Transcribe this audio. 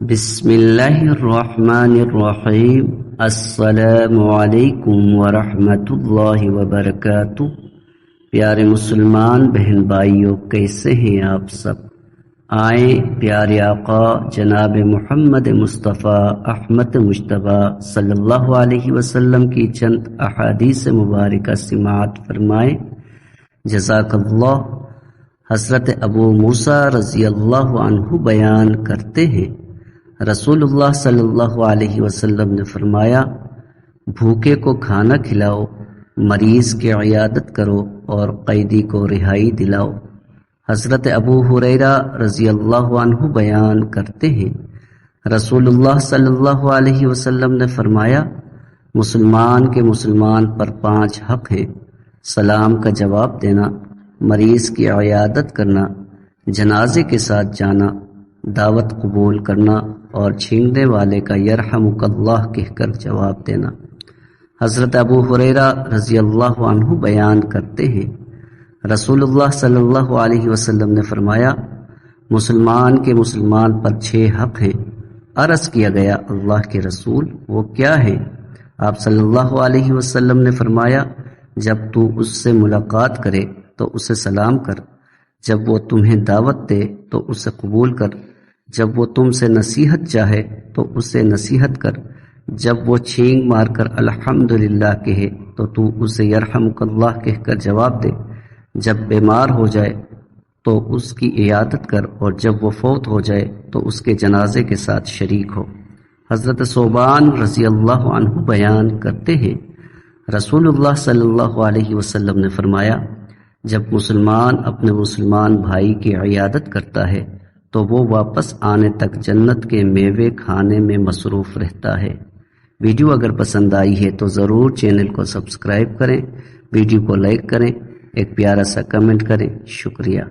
بسم اللہ الرحمن الرحیم۔ السلام علیکم ورحمۃ اللہ وبرکاتہ۔ پیارے مسلمان بہن بھائیوں، کیسے ہیں آپ سب؟ آئیں پیارے آقا جناب محمد مصطفیٰ احمد مجتبیٰ صلی اللہ علیہ وسلم کی چند احادیث مبارکہ سماعت فرمائیں۔ جزاک اللہ۔ حضرت ابو موسیٰ رضی اللہ عنہ بیان کرتے ہیں، رسول اللہ صلی اللہ علیہ وسلم نے فرمایا، بھوکے کو کھانا کھلاؤ، مریض کی عیادت کرو اور قیدی کو رہائی دلاؤ۔ حضرت ابو ہریرہ رضی اللہ عنہ بیان کرتے ہیں، رسول اللہ صلی اللہ علیہ وسلم نے فرمایا، مسلمان کے مسلمان پر 5 حق ہیں: سلام کا جواب دینا، مریض کی عیادت کرنا، جنازے کے ساتھ جانا، دعوت قبول کرنا اور چھیننے والے کا یرحمک اللہ کہہ کر جواب دینا۔ حضرت ابو ہریرہ رضی اللہ عنہ بیان کرتے ہیں، رسول اللہ صلی اللہ علیہ وسلم نے فرمایا، مسلمان کے مسلمان پر 6 حق ہیں۔ عرض کیا گیا، اللہ کے رسول وہ کیا ہے؟ آپ صلی اللہ علیہ وسلم نے فرمایا، جب تو اس سے ملاقات کرے تو اسے سلام کر، جب وہ تمہیں دعوت دے تو اسے قبول کر، جب وہ تم سے نصیحت چاہے تو اسے نصیحت کر، جب وہ چھینک مار کر الحمدللہ کہے تو تو اسے یرحمک اللہ کہہ کر جواب دے، جب بیمار ہو جائے تو اس کی عیادت کر، اور جب وہ فوت ہو جائے تو اس کے جنازے کے ساتھ شریک ہو۔ حضرت ثوبان رضی اللہ عنہ بیان کرتے ہیں، رسول اللہ صلی اللہ علیہ وسلم نے فرمایا، جب مسلمان اپنے مسلمان بھائی کی عیادت کرتا ہے تو وہ واپس آنے تک جنت کے میوے کھانے میں مصروف رہتا ہے۔ ویڈیو اگر پسند آئی ہے تو ضرور چینل کو سبسکرائب کریں، ویڈیو کو لائک کریں، ایک پیارا سا کمنٹ کریں۔ شکریہ۔